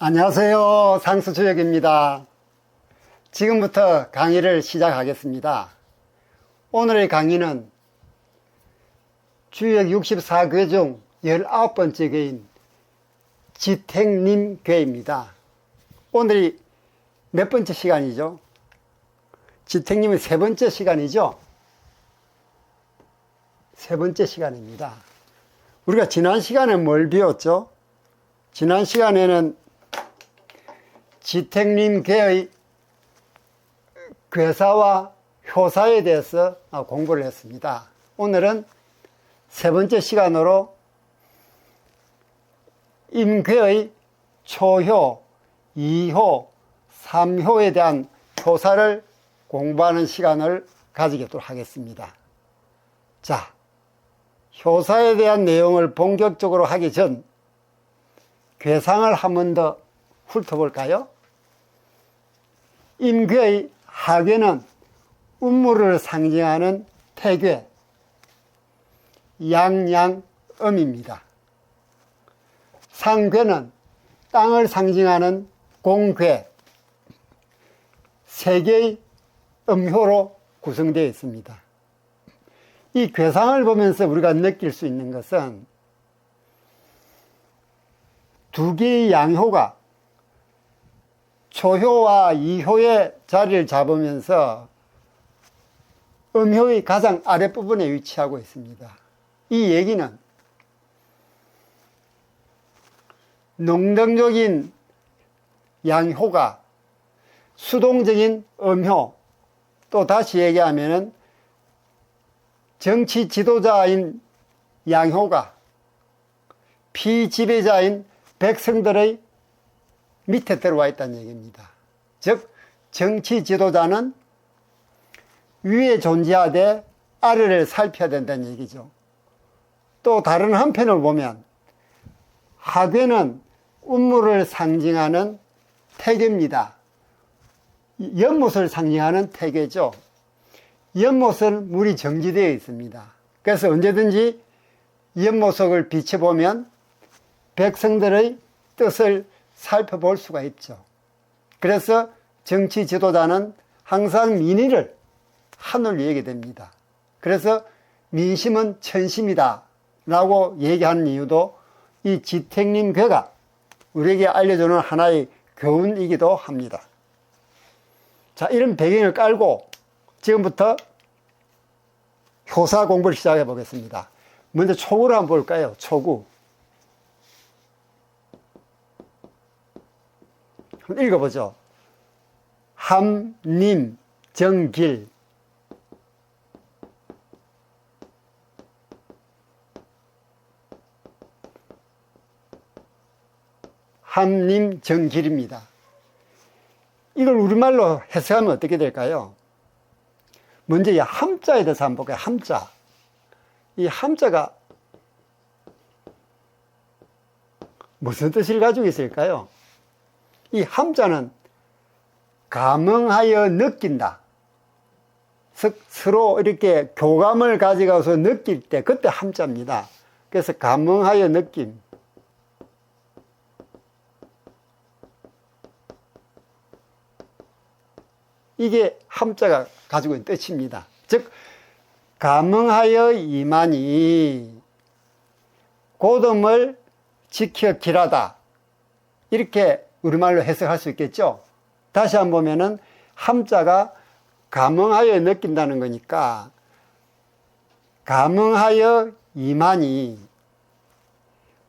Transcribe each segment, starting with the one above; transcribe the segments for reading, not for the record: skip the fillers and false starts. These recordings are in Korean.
안녕하세요. 상수주역입니다. 지금부터 강의를 시작하겠습니다. 오늘의 강의는 주역 64궤 중 19번째 궤인 지택님 궤입니다. 오늘이 몇 번째 시간이죠? 지택님은 세 번째 시간이죠? 세 번째 시간입니다. 우리가 지난 시간에 뭘 배웠죠? 지난 시간에는 지택님 궤의 궤사와 효사에 대해서 공부를 했습니다. 오늘은 세 번째 시간으로 임궤의 초효, 2효, 3효에 대한 효사를 공부하는 시간을 가지도록 하겠습니다. 자, 효사에 대한 내용을 본격적으로 하기 전 궤상을 한 번 더 훑어볼까요? 임궤의 하궤는 운무를 상징하는 태궤, 양양음입니다. 상궤는 땅을 상징하는 공궤, 세 개의 음효로 구성되어 있습니다. 이 궤상을 보면서 우리가 느낄 수 있는 것은 두 개의 양효가 초효와 이효의 자리를 잡으면서 음효의 가장 아랫부분에 위치하고 있습니다. 이 얘기는 능동적인 양효가 수동적인 음효, 또 다시 얘기하면 정치 지도자인 양효가 피지배자인 백성들의 밑에 들어와 있다는 얘기입니다. 즉 정치 지도자는 위에 존재하되 아래를 살펴야 된다는 얘기죠. 또 다른 한편을 보면 하궤는 운무를 상징하는 태궤입니다. 연못을 상징하는 태궤죠. 연못은 물이 정지되어 있습니다. 그래서 언제든지 연못을 비춰보면 백성들의 뜻을 살펴볼 수가 있죠. 그래서 정치 지도자는 항상 민의를 하늘로 얘기됩니다. 그래서 민심은 천심이다 라고 얘기하는 이유도 이 지택님 궤가 우리에게 알려주는 하나의 교훈이기도 합니다. 자, 이런 배경을 깔고 지금부터 효사 공부를 시작해 보겠습니다. 먼저 초구를 한번 볼까요? 초구. 한번 읽어보죠. 함님 정길. 함님 정길입니다. 이걸 우리말로 해석하면 어떻게 될까요? 먼저 이 함자에 대해서 한번 볼까요? 함자. 이 함자가 무슨 뜻을 가지고 있을까요? 이 함자는 감흥하여 느낀다. 서로 이렇게 교감을 가져가서 느낄 때 그때 함자입니다. 그래서 감흥하여 느낌. 이게 함자가 가지고 있는 뜻입니다. 즉 감흥하여 이만이 고dom을 지켜 길하다. 이렇게 우리말로 해석할 수 있겠죠. 다시 한번 보면은 함자가 감흥하여 느낀다는 거니까 감흥하여 이만이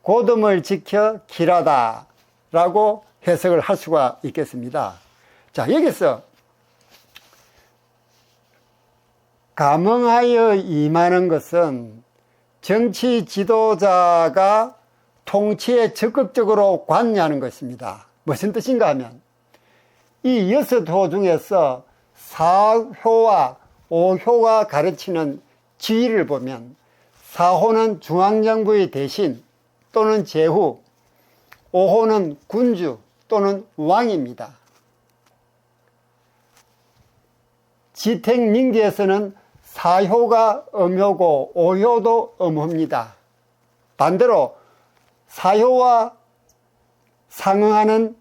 고dom을 지켜 길하다 라고 해석을 할 수가 있겠습니다. 자, 여기서 감흥하여 임하는 것은 정치 지도자가 통치에 적극적으로 관여하는 것입니다. 무슨 뜻인가 하면 이 6호 중에서 4효와 5효가 가르치는 지위를 보면 4호는 중앙정부의 대신 또는 제후, 5호는 군주 또는 왕입니다. 지택민기에서는 4효가 음효고 5효도 음효입니다. 반대로 4효와 상응하는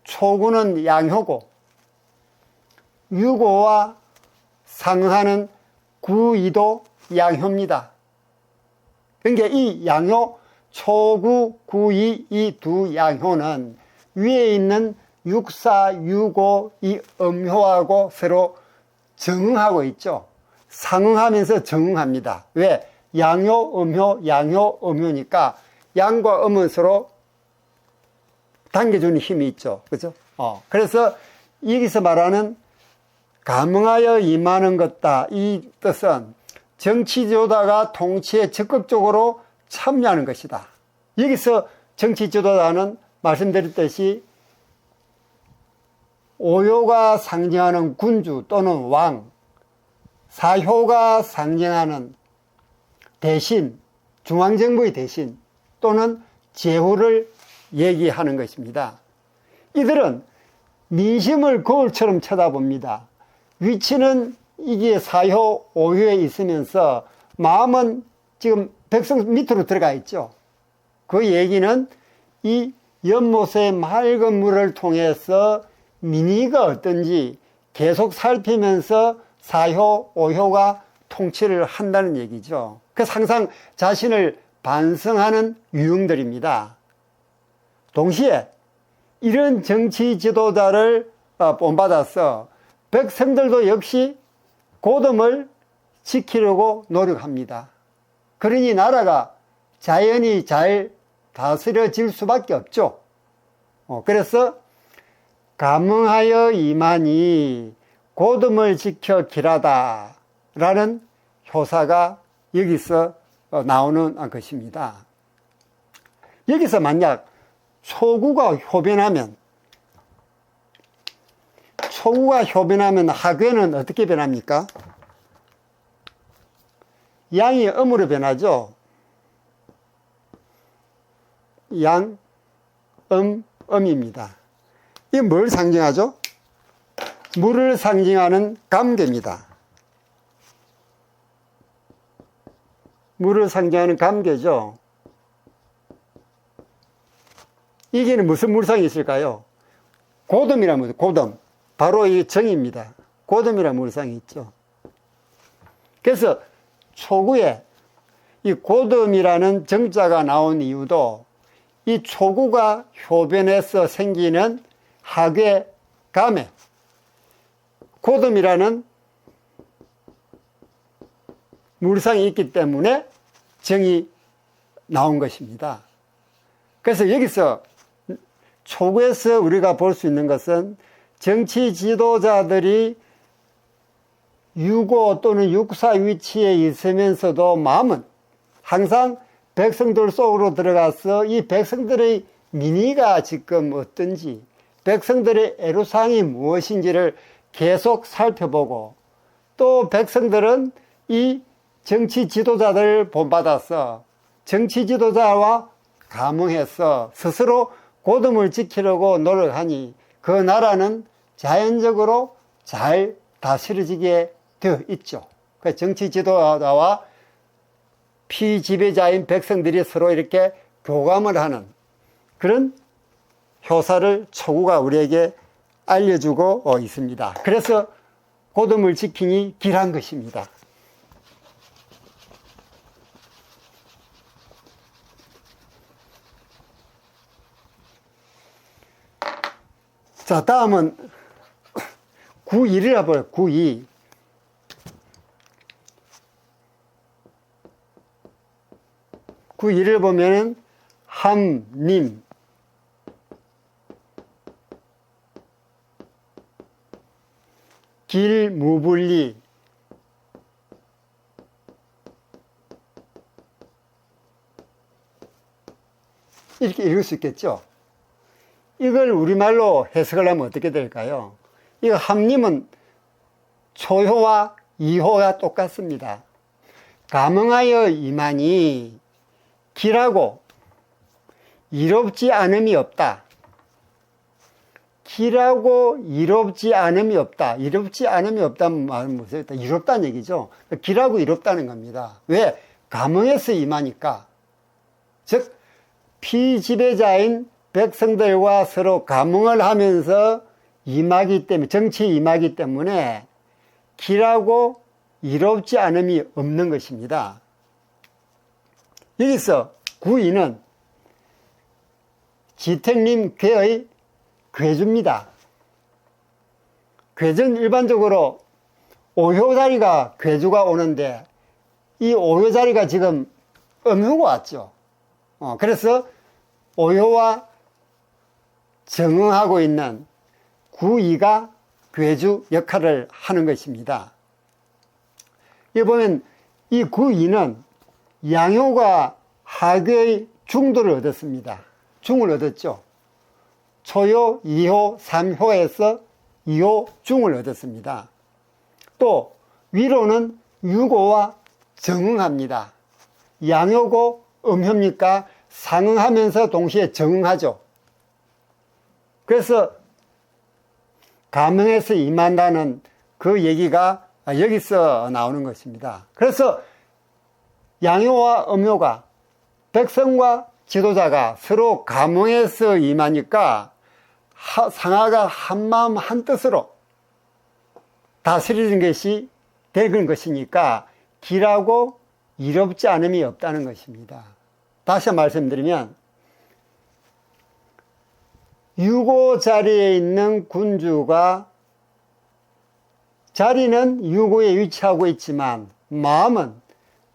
초구는 양효고 유고와 상응하는 구이도 양효입니다. 그러니까 이 양효, 초구, 구이 이 두 양효는 위에 있는 육사, 유고 이 음효하고 서로 정응하고 있죠. 상응하면서 정응합니다. 왜? 양효, 음효, 양효, 음효니까 양과 음은 서로 당겨주는 힘이 있죠. 그죠? 그래서 여기서 말하는 감응하여 임하는 것다. 이 뜻은 정치 지도자가 통치에 적극적으로 참여하는 것이다. 여기서 정치 지도자는 말씀드렸듯이 오효가 상징하는 군주 또는 왕, 사효가 상징하는 대신, 중앙정부의 대신 또는 제후를 얘기하는 것입니다. 이들은 민심을 거울처럼 쳐다봅니다. 위치는 이게 사효, 오효에 있으면서 마음은 지금 백성 밑으로 들어가 있죠. 그 얘기는 이 연못의 맑은 물을 통해서 민의가 어떤지 계속 살피면서 사효, 오효가 통치를 한다는 얘기죠. 그래서 항상 자신을 반성하는 유형들입니다. 동시에 이런 정치 지도자를 본받아서 백성들도 역시 고dom을 지키려고 노력합니다. 그러니 나라가 자연히 잘 다스려질 수밖에 없죠. 그래서 감응하여 임하니 고dom을 지켜 길하다 라는 효사가 여기서 나오는 것입니다. 여기서 만약 초구가 효변하면 하괴는 어떻게 변합니까? 양이 음으로 변하죠. 양, 음입니다. 이게 뭘 상징하죠? 물을 상징하는 감개입니다. 물을 상징하는 감개죠. 이게는 무슨 물상이 있을까요? 고dom이라면 고돔. 바로 이 정입니다. 고돔이라는 물상이 있죠. 그래서 초구에 이 고돔이라는 정자가 나온 이유도 이 초구가 효변해서 생기는 하괴, 감에 고돔이라는 물상이 있기 때문에 정이 나온 것입니다. 그래서 여기서 초구에서 우리가 볼 수 있는 것은 정치 지도자들이 유고 또는 육사 위치에 있으면서도 마음은 항상 백성들 속으로 들어가서 이 백성들의 민의가 지금 어떤지, 백성들의 애로사항이 무엇인지를 계속 살펴보고, 또 백성들은 이 정치 지도자들을 본받아서 정치 지도자와 감응해서 스스로 고dom을 지키려고 노력하니 그 나라는 자연적으로 잘 다스려지게 되어 있죠. 정치 지도자와 피지배자인 백성들이 서로 이렇게 교감을 하는 그런 효사를 초구가 우리에게 알려주고 있습니다. 그래서 고dom을 지키니 길한 것입니다. 자, 다음은 구2를 해봐요. 구2. 구2를 보면은 함님, 길무불리, 이렇게 읽을 수 있겠죠. 이걸 우리말로 해석을 하면 어떻게 될까요? 이거 함님은 초효와 이효가 똑같습니다. 감응하여 임하니 길하고 이롭지 않음이 없다. 길하고 이롭지 않음이 없다. 이롭지 않음이 없다는 말은 무슨 이롭다는 얘기죠. 길하고 이롭다는 겁니다. 왜? 감응해서 임하니까. 즉 피지배자인 백성들과 서로 감흥을 하면서 임하기 때문에, 정치에 임하기 때문에 길하고 이롭지 않음이 없는 것입니다. 여기서 구이는 지택님 괴의 괴주입니다. 괴는 일반적으로 오효 자리가 괴주가 오는데 이 오효 자리가 지금 음효가 왔죠. 그래서 오효와 정응하고 있는 구이가 괴주 역할을 하는 것입니다. 여기 보면 이 구이는 양효가 하괴의 중도를 얻었습니다. 중을 얻었죠. 초효, 2효, 3효에서 2효 중을 얻었습니다. 또 위로는 유고와 정응합니다. 양효고 음효니까 상응하면서 동시에 정응하죠. 그래서 감흥에서 임한다는 그 얘기가 여기서 나오는 것입니다. 그래서 양효와 음효가 백성과 지도자가 서로 감흥에서 임하니까 상하가 한마음 한뜻으로 다스리는 것이 되는 것이니까 길하고 이롭지 않음이 없다는 것입니다. 다시 말씀드리면 유고 자리에 있는 군주가 자리는 유고에 위치하고 있지만 마음은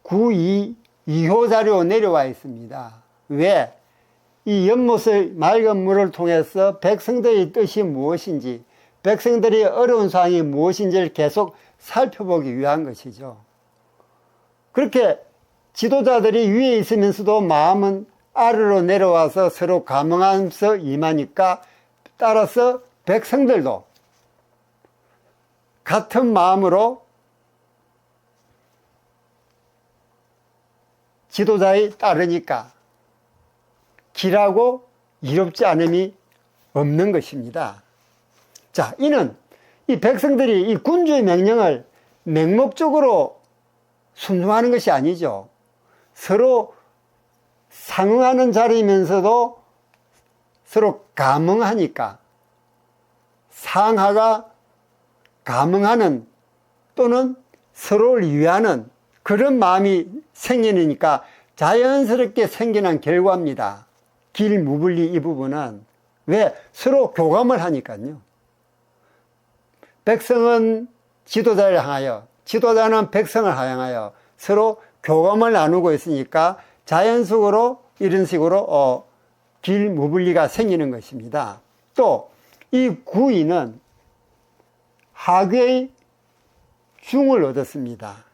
구2 2호 자리로 내려와 있습니다. 왜? 이 연못의 맑은 물을 통해서 백성들의 뜻이 무엇인지, 백성들의 어려운 상황이 무엇인지를 계속 살펴보기 위한 것이죠. 그렇게 지도자들이 위에 있으면서도 마음은 아래로 내려와서 서로 감흥하면서 임하니까 따라서 백성들도 같은 마음으로 지도자에 따르니까 길하고 이롭지 않음이 없는 것입니다. 자, 이는 이 백성들이 이 군주의 명령을 맹목적으로 순종하는 것이 아니죠. 서로 상응하는 자리이면서도 서로 감흥하니까 상하가 감흥하는 또는 서로를 위하는 그런 마음이 생기니까 자연스럽게 생기는 결과입니다. 길무불리 이 부분은 왜? 서로 교감을 하니까요. 백성은 지도자를 향하여, 지도자는 백성을 향하여 서로 교감을 나누고 있으니까 자연적으로 이런 식으로 길무불리가 생기는 것입니다. 또 이 구이는 하괴의 중을 얻었습니다.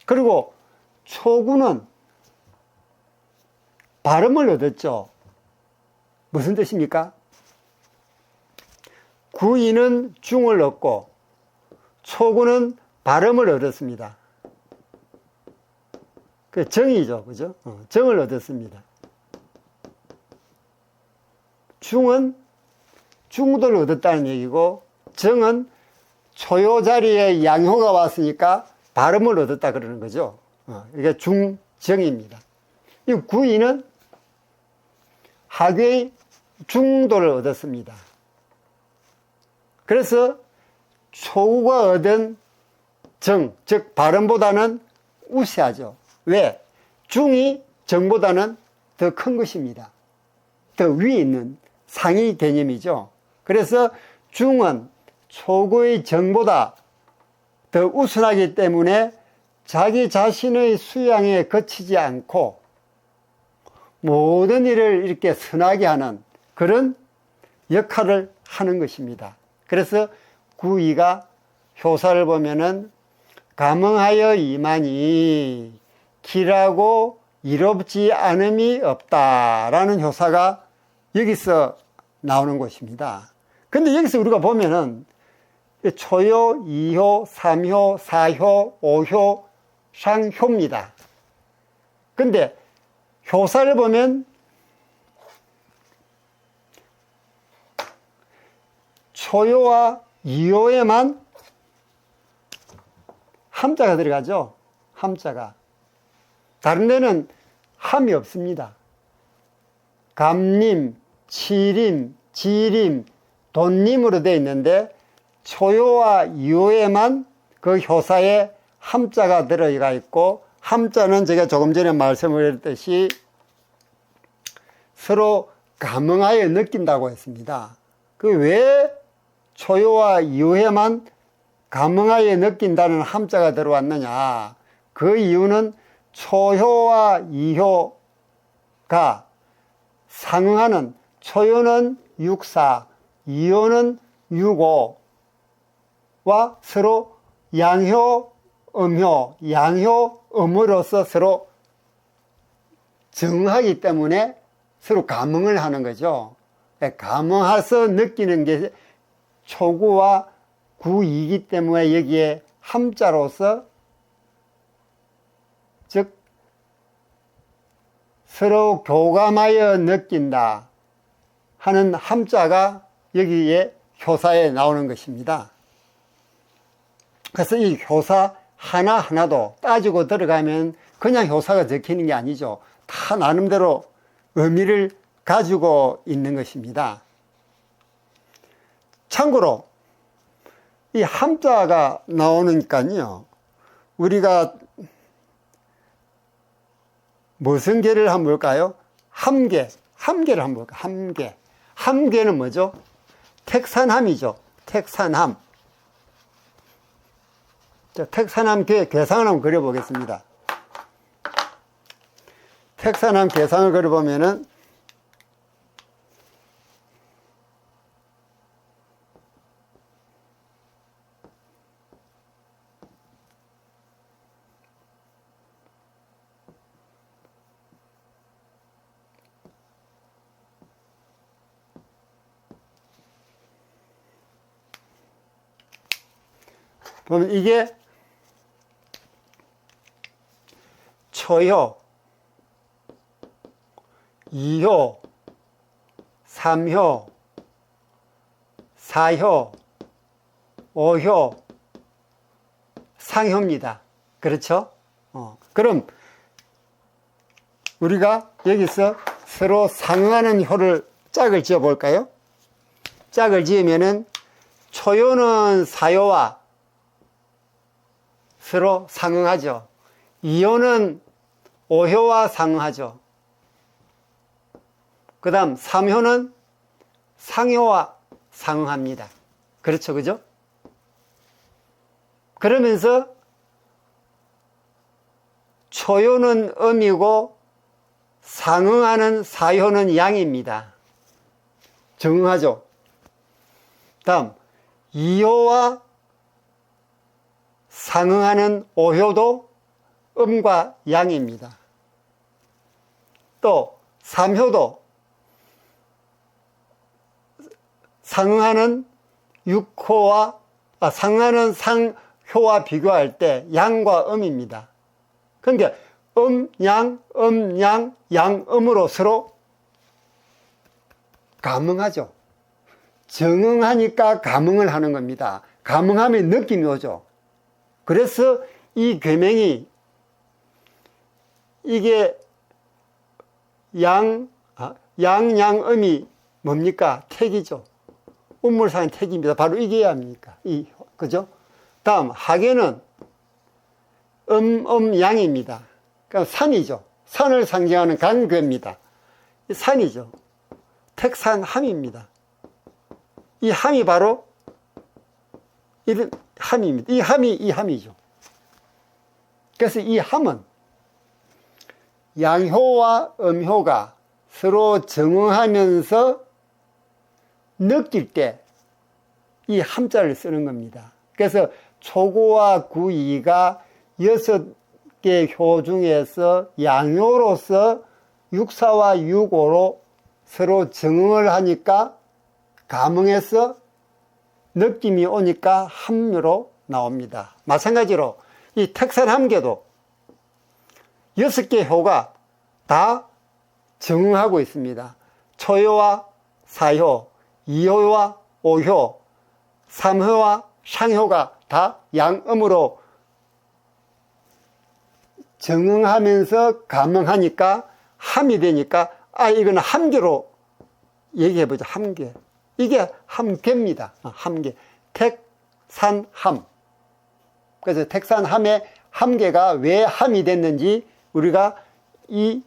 그리고 초구는 발음을 얻었죠. 무슨 뜻입니까? 구이는 중을 얻고 초구는 발음을 얻었습니다. 그 정이죠, 그죠? 정을 얻었습니다. 중은 중도를 얻었다는 얘기고, 정은 초요 자리에 양효가 왔으니까 발음을 얻었다 그러는 거죠. 이게 중정입니다. 이 구이는 하괴의 중도를 얻었습니다. 그래서 초구가 얻은 정, 즉 발음보다는 우세하죠. 왜? 중이 정보다는 더 큰 것입니다. 더 위에 있는 상위 개념이죠. 그래서 중은 초구의 정보다 더 우선하기 때문에 자기 자신의 수양에 거치지 않고 모든 일을 이렇게 선하게 하는 그런 역할을 하는 것입니다. 그래서 구이가 효사를 보면은 감흥하여 임하니 길하고 이롭지 않음이 없다라는 효사가 여기서 나오는 것입니다. 근데 여기서 우리가 보면은 초효, 2효, 3효, 4효, 5효, 상효입니다. 근데 효사를 보면 초효와 2효에만 함자가 들어가죠. 함자가. 다른 데는 함이 없습니다. 감림, 치림, 지림, 돈림으로 되어 있는데 초요와 이요에만 그 효사에 함자가 들어가 있고, 함자는 제가 조금 전에 말씀을 드렸듯이 서로 감응하여 느낀다고 했습니다. 그 왜 초요와 이요에만 감응하여 느낀다는 함자가 들어왔느냐? 그 이유는 초효와 이효가 상응하는, 초효는 육사, 이효는 육오와 서로 양효, 음효, 양효, 음으로서 서로 정하기 때문에 서로 감응을 하는 거죠. 감응해서 느끼는 게 초구와 구이기 때문에 여기에 함자로서, 즉 서로 교감하여 느낀다 하는 함자가 여기에 효사에 나오는 것입니다. 그래서 이 효사 하나하나도 따지고 들어가면 그냥 효사가 적히는 게 아니죠. 다 나름대로 의미를 가지고 있는 것입니다. 참고로 이 함자가 나오니까요, 우리가 무슨 개를 한번 볼까요? 함계를 한번 볼까요? 함계는 뭐죠? 택산함이죠. 택산함. 자, 택산함 괴상을 한번 그려보겠습니다. 택산함 괴상을 그려보면은 보면 이게 초효, 이효, 삼효, 사효, 오효, 상효입니다. 그렇죠? 그럼 우리가 여기서 서로 상응하는 효를 짝을 지어 볼까요? 짝을 지으면은 초효는 사효와 서로 상응하죠. 이효는 오효와 상응하죠. 그 다음 삼효는 상효와 상응합니다. 그렇죠, 그죠? 그러면서 초효는 음이고 상응하는 사효는 양입니다. 정응하죠. 다음 이효와 상응하는 오효도 음과 양입니다. 또 삼효도 상응하는 상응하는 상효와 비교할 때 양과 음입니다. 그러니까 양, 양, 음으로 서로 감응하죠. 정응하니까 감응을 하는 겁니다. 감응하면 느낌이 오죠. 그래서 이 계명이 이게 양음이 뭡니까? 택이죠. 운물상의 택입니다. 바로 이게 합니까? 그죠? 다음 하계는 양입니다. 그러니까 산이죠. 산을 상징하는 간괴입니다. 산이죠. 택산함입니다. 이 함이 바로 이런 함입니다. 이 함이죠. 그래서 이 함은 양효와 음효가 서로 정응하면서 느낄 때 이 함자를 쓰는 겁니다. 그래서 초구와 구이가 6개 효 중에서 양효로서 육사와 육오로 서로 정응을 하니까 감응해서 느낌이 오니까 함유로 나옵니다. 마찬가지로 이 택산함계도 6개 효가 다 정응하고 있습니다. 초효와 사효, 이효와 오효, 삼효와 상효가 다 양음으로 정응하면서 감응하니까 함이 되니까 이거는 함계로 얘기해보죠. 함계. 이게 함계입니다. 함계. 택산함. 그래서 택산함의 함계가 왜 함이 됐는지 우리가 이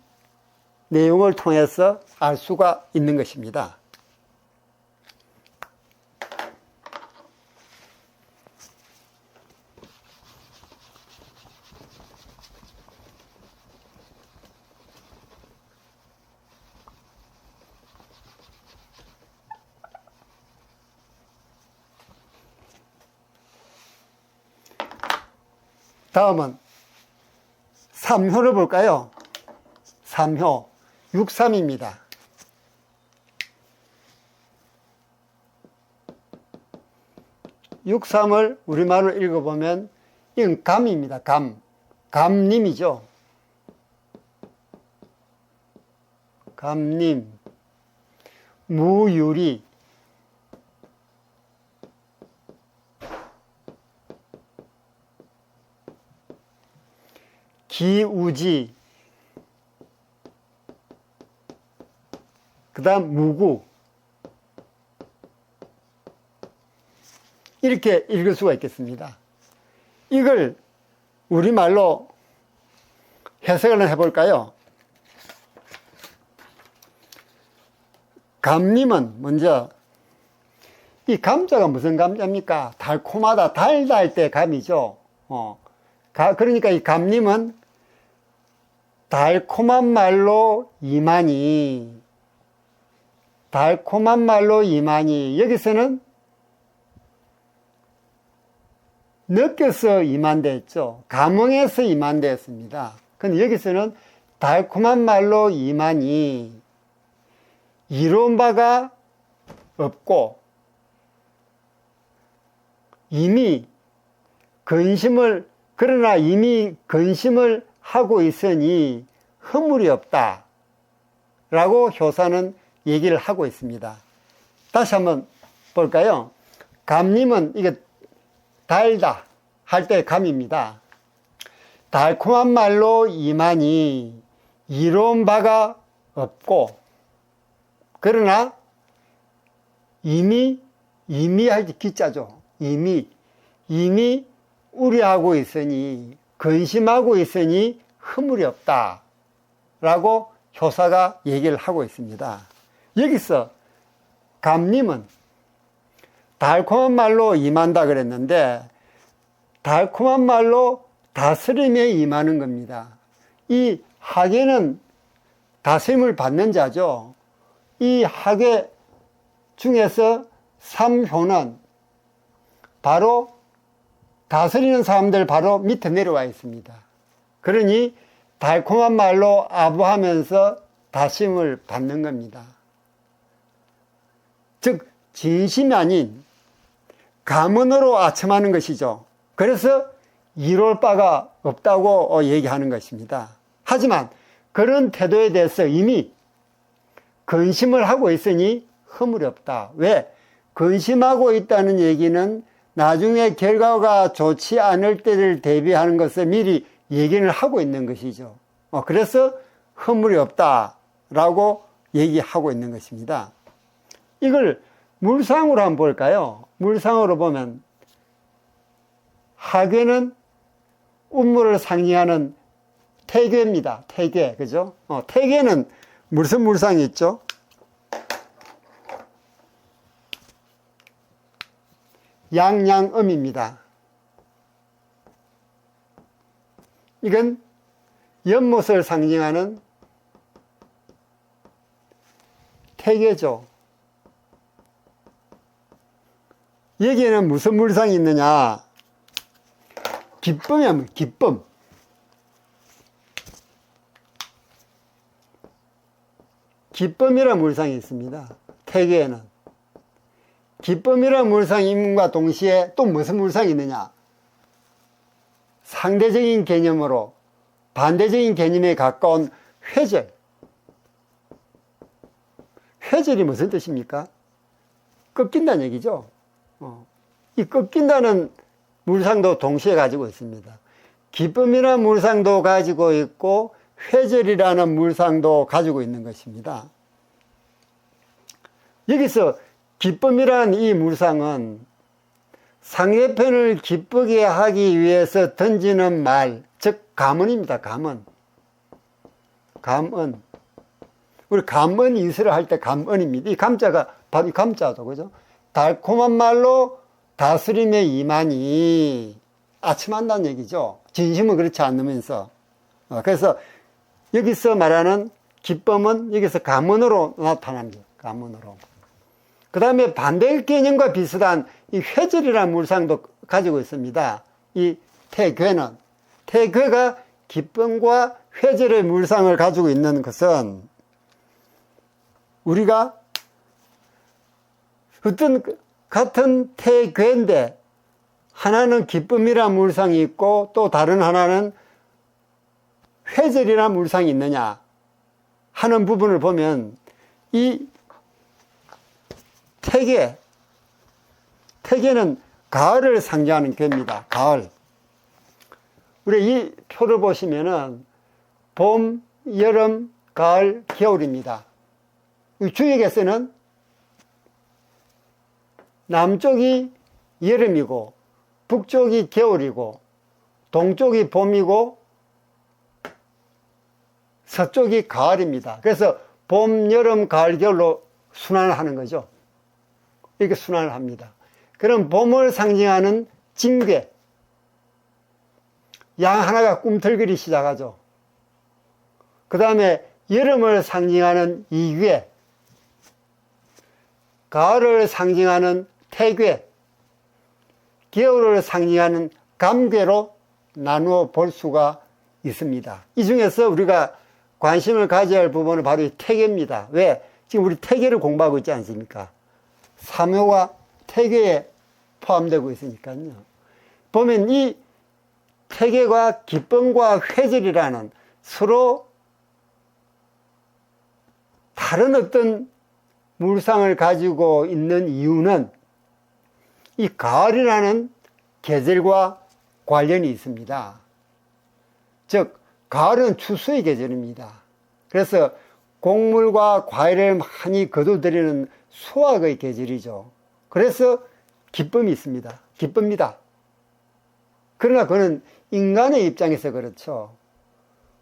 내용을 통해서 알 수가 있는 것입니다. 다음은 3효를 볼까요? 3효, 6삼입니다. 육삼을 우리말로 읽어보면 이건 감입니다. 감. 감님이죠. 감님. 무유리. 기우지. 그 다음 무구. 이렇게 읽을 수가 있겠습니다. 이걸 우리말로 해석을 해볼까요? 감님은 먼저 이 감자가 무슨 감자입니까? 달콤하다, 달다 할 때 감이죠. 그러니까 이 감님은 달콤한 말로 이만희. 달콤한 말로 이만희. 여기서는 느껴서 이만됐죠. 감흥에서 이만됐습니다. 근데 여기서는 달콤한 말로 이만희. 이룬 바가 없고 이미 근심을 하고 있으니 허물이 없다 라고 효사는 얘기를 하고 있습니다. 다시 한번 볼까요? 감님은 이게 달다 할 때 감입니다. 달콤한 말로 이만희 이로운 바가 없고 그러나 이미 할 때 기자죠. 이미 우려하고 있으니 근심하고 있으니 허물이 없다 라고 효사가 얘기를 하고 있습니다. 여기서 감님은 달콤한 말로 임한다 그랬는데 달콤한 말로 다스림에 임하는 겁니다. 이 하계는 다스림을 받는 자죠. 이 하계 중에서 3효는 바로 다스리는 사람들 바로 밑에 내려와 있습니다. 그러니 달콤한 말로 아부하면서 다스림을 받는 겁니다. 즉 진심이 아닌 감언으로 아첨하는 것이죠. 그래서 이룰 바가 없다고 얘기하는 것입니다. 하지만 그런 태도에 대해서 이미 근심을 하고 있으니 허물이 없다. 왜? 근심하고 있다는 얘기는 나중에 결과가 좋지 않을 때를 대비하는 것을 미리 얘기를 하고 있는 것이죠. 그래서 허물이 없다라고 얘기하고 있는 것입니다. 이걸 물상으로 한번 볼까요? 물상으로 보면 하괴는 운물을 상징하는 태괴입니다. 태괴, 그죠? 태괴는 무슨 물상이 있죠? 양양음입니다. 이건 연못을 상징하는 태괴죠. 여기에는 무슨 물상이 있느냐? 기쁨이야, 기쁨. 기쁨이라는 물상이 있습니다. 태계에는. 기쁨이라는 물상임과 동시에 또 무슨 물상이 있느냐? 상대적인 개념으로 반대적인 개념에 가까운 회절. 회절이 무슨 뜻입니까? 꺾인다는 얘기죠. 이 꺾인다는 물상도 동시에 가지고 있습니다. 기쁨이라는 물상도 가지고 있고 회절이라는 물상도 가지고 있는 것입니다. 여기서 기쁨이라는 이 물상은 상대편을 기쁘게 하기 위해서 던지는 말, 즉 감언입니다. 감언. 감언. 우리 감언 인수를 할 때 감언입니다. 이 감자가 바로 이 감자죠. 그죠? 달콤한 말로 다스림의 이만이 아침한다는 얘기죠. 진심은 그렇지 않으면서. 그래서 여기서 말하는 기쁨은 여기서 감언으로 나타납니다. 감언으로. 그 다음에 반대 개념과 비슷한 이 회절이라는 물상도 가지고 있습니다. 이 태괴는. 태괴가 기쁨과 회절의 물상을 가지고 있는 것은 우리가 어떤 같은 태괴인데 하나는 기쁨이라는 물상이 있고 또 다른 하나는 회절이라는 물상이 있느냐 하는 부분을 보면 이 태계는 가을을 상징하는 괴입니다. 가을. 우리 이 표를 보시면은 봄, 여름, 가을, 겨울입니다. 주역에서는 남쪽이 여름이고 북쪽이 겨울이고 동쪽이 봄이고 서쪽이 가을입니다. 그래서 봄, 여름, 가을, 겨울로 순환을 하는 거죠. 이렇게 순환을 합니다. 그럼 봄을 상징하는 징괴. 양 하나가 꿈틀거리기 시작하죠. 그 다음에 여름을 상징하는 이괴. 가을을 상징하는 태괴. 겨울을 상징하는 감괴로 나누어 볼 수가 있습니다. 이 중에서 우리가 관심을 가져야 할 부분은 바로 이 태괴입니다. 왜? 지금 우리 태괴를 공부하고 있지 않습니까? 삼효가 태괴에 포함되고 있으니까요. 보면 이 태괴가 기쁨과 회절이라는 서로 다른 어떤 물상을 가지고 있는 이유는 이 가을이라는 계절과 관련이 있습니다. 즉 가을은 추수의 계절입니다. 그래서 곡물과 과일을 많이 거두들이는 수확의 계절이죠. 그래서 기쁨이 있습니다. 기쁩니다. 그러나 그는 인간의 입장에서 그렇죠.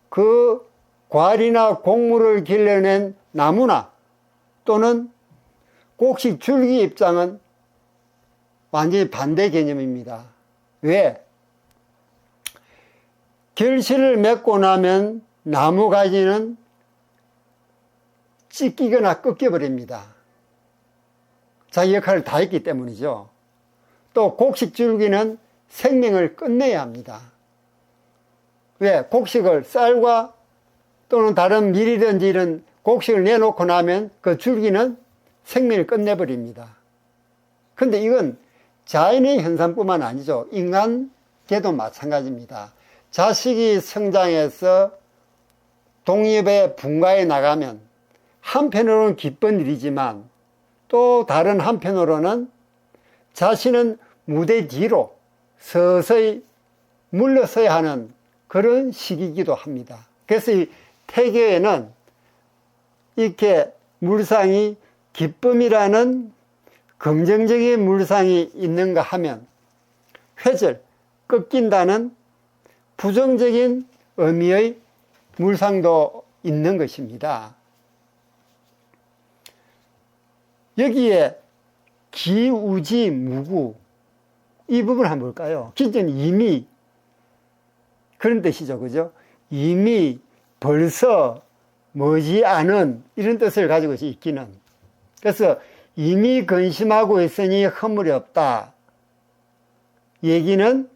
그 과일이나 곡물을 길러낸 나무나 또는 곡식 줄기 입장은 완전히 반대 개념입니다. 왜? 결실을 맺고 나면 나무 가지는 찢기거나 꺾여버립니다. 자기 역할을 다 했기 때문이죠. 또 곡식 줄기는 생명을 끝내야 합니다. 왜? 곡식을 쌀과 또는 다른 밀이든지 이런 곡식을 내놓고 나면 그 줄기는 생명을 끝내버립니다. 근데 이건 자연의 현상뿐만 아니죠. 인간계도 마찬가지입니다. 자식이 성장해서 독립의 분가에 나가면 한편으로는 기쁜 일이지만 또 다른 한편으로는 자신은 무대 뒤로 서서히 물러서야 하는 그런 시기이기도 합니다. 그래서 이 태계에는 이렇게 물상이 기쁨이라는 긍정적인 물상이 있는가 하면 회절, 꺾인다는 부정적인 의미의 물상도 있는 것입니다. 여기에 기우지 무구 이 부분 한번 볼까요? 기는 이미 그런 뜻이죠. 그죠? 이미 벌써 머지않은 이런 뜻을 가지고 있기는. 그래서 이미 근심하고 있으니 허물이 없다. 얘기는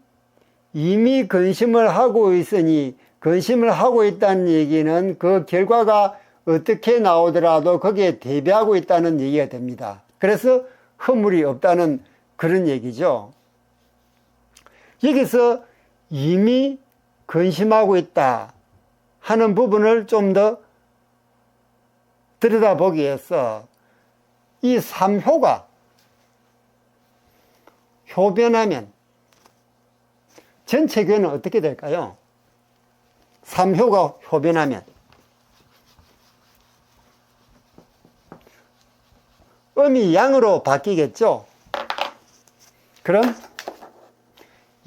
이미 근심을 하고 있으니 근심을 하고 있다는 얘기는 그 결과가 어떻게 나오더라도 거기에 대비하고 있다는 얘기가 됩니다. 그래서 허물이 없다는 그런 얘기죠. 여기서 이미 근심하고 있다 하는 부분을 좀 더 들여다보기 위해서 이 삼효가 효변하면 전체 교는 어떻게 될까요? 삼효가 효변하면 음이 양으로 바뀌겠죠. 그럼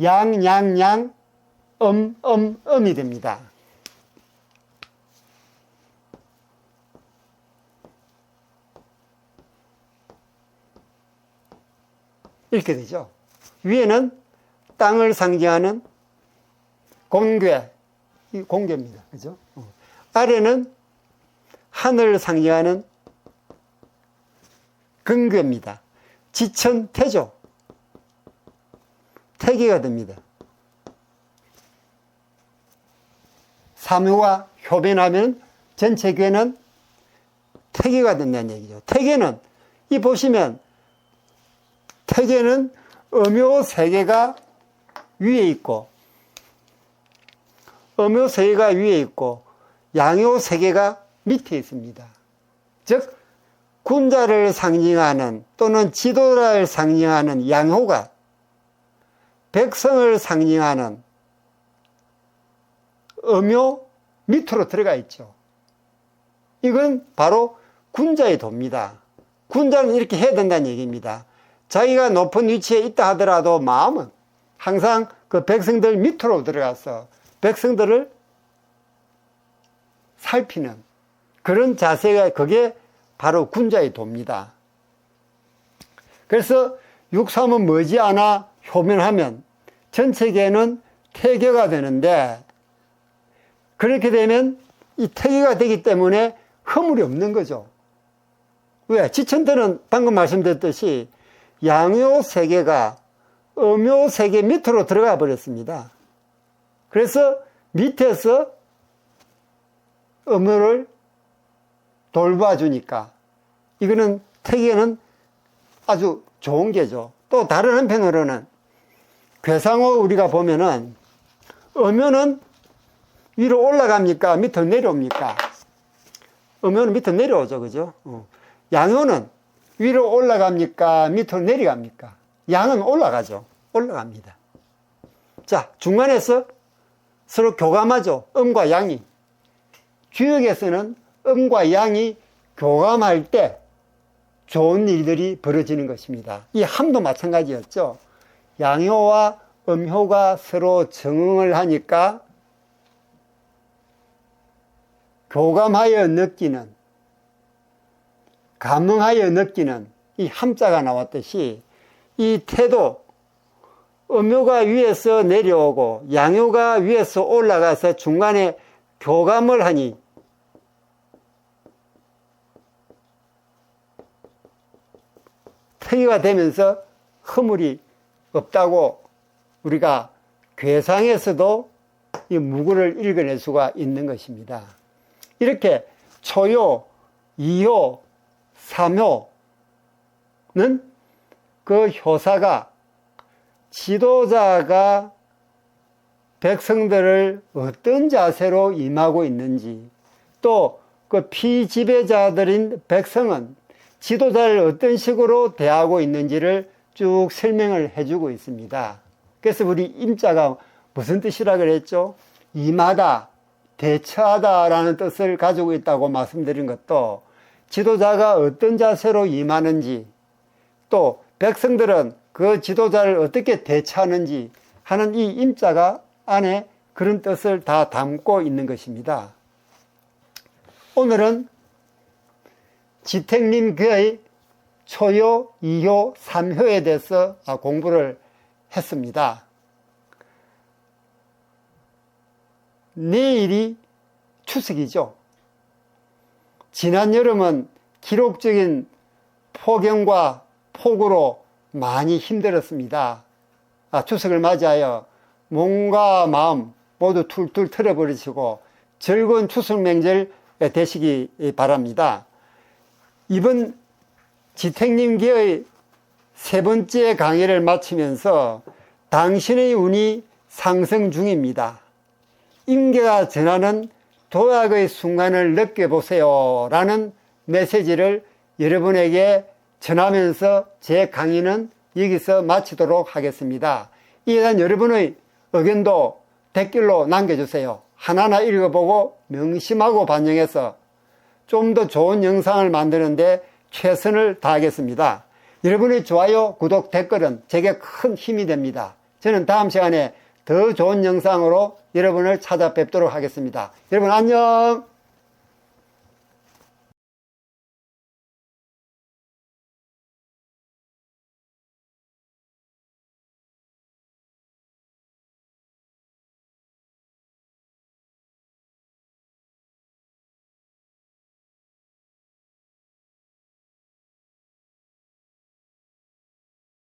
양, 양, 양, 음이 됩니다. 이렇게 되죠. 위에는 땅을 상징하는 공괴, 이 공괴입니다. 그죠? 아래는 하늘을 상징하는 근괴입니다. 지천태죠. 태계가 됩니다. 삼효가 효변하면 전체 괴는 태계가 된다는 얘기죠. 태계는 이 보시면 태계는 음요 세계가 위에 있고 음요 세계가 위에 있고 양요 세계가 밑에 있습니다. 즉 군자를 상징하는 또는 지도자를 상징하는 양효가 백성을 상징하는 음요 밑으로 들어가 있죠. 이건 바로 군자의 도입니다. 군자는 이렇게 해야 된다는 얘기입니다. 자기가 높은 위치에 있다 하더라도 마음은 항상 그 백성들 밑으로 들어가서 백성들을 살피는 그런 자세가 그게 바로 군자의 도입니다. 그래서 육삼은 머지않아 효면하면 전체계는 태계가 되는데 그렇게 되면 이 태계가 되기 때문에 허물이 없는 거죠. 왜? 지천들은 방금 말씀드렸듯이 양요 세계가 음요 세계 밑으로 들어가 버렸습니다. 그래서 밑에서 음요를 돌봐주니까 이거는 태계는 아주 좋은 게죠. 또 다른 한편으로는 괴상호 우리가 보면은 음요는 위로 올라갑니까? 밑으로 내려옵니까? 음요는 밑으로 내려오죠. 그죠? 양요는 위로 올라갑니까? 밑으로 내려갑니까? 양은 올라가죠. 올라갑니다. 자, 중간에서 서로 교감하죠. 음과 양이. 주역에서는 음과 양이 교감할 때 좋은 일들이 벌어지는 것입니다. 이 함도 마찬가지였죠. 양효와 음효가 서로 정응을 하니까 교감하여 느끼는, 감흥하여 느끼는 이 함자가 나왔듯이 이 태도, 음효가 위에서 내려오고 양효가 위에서 올라가서 중간에 교감을 하니 태계가 되면서 허물이 없다고 우리가 괴상에서도 이 무구를 읽어낼 수가 있는 것입니다. 이렇게 초효, 이효, 삼효는 그 효사가 지도자가 백성들을 어떤 자세로 임하고 있는지 또 그 피지배자들인 백성은 지도자를 어떤 식으로 대하고 있는지를 쭉 설명을 해주고 있습니다. 그래서 우리 임자가 무슨 뜻이라 그랬죠? 임하다, 대처하다라는 뜻을 가지고 있다고 말씀드린 것도 지도자가 어떤 자세로 임하는지 또 백성들은 그 지도자를 어떻게 대처하는지 하는 이 임자가 안에 그런 뜻을 다 담고 있는 것입니다. 오늘은 지택님 그의 초효, 이효, 삼효에 대해서 공부를 했습니다. 내일이 추석이죠. 지난 여름은 기록적인 폭염과 폭우로 많이 힘들었습니다. 추석을 맞이하여 몸과 마음 모두 툴툴 털어버리시고 즐거운 추석 명절 되시기 바랍니다. 이번 지택님기의 세 번째 강의를 마치면서 당신의 운이 상승 중입니다. 임계가 전하는 도약의 순간을 느껴보세요 라는 메시지를 여러분에게 전하면서 제 강의는 여기서 마치도록 하겠습니다. 이에 대한 여러분의 의견도 댓글로 남겨주세요. 하나하나 읽어보고 명심하고 반영해서 좀 더 좋은 영상을 만드는데 최선을 다하겠습니다. 여러분의 좋아요, 구독, 댓글은 제게 큰 힘이 됩니다. 저는 다음 시간에 더 좋은 영상으로 여러분을 찾아뵙도록 하겠습니다. 여러분 안녕!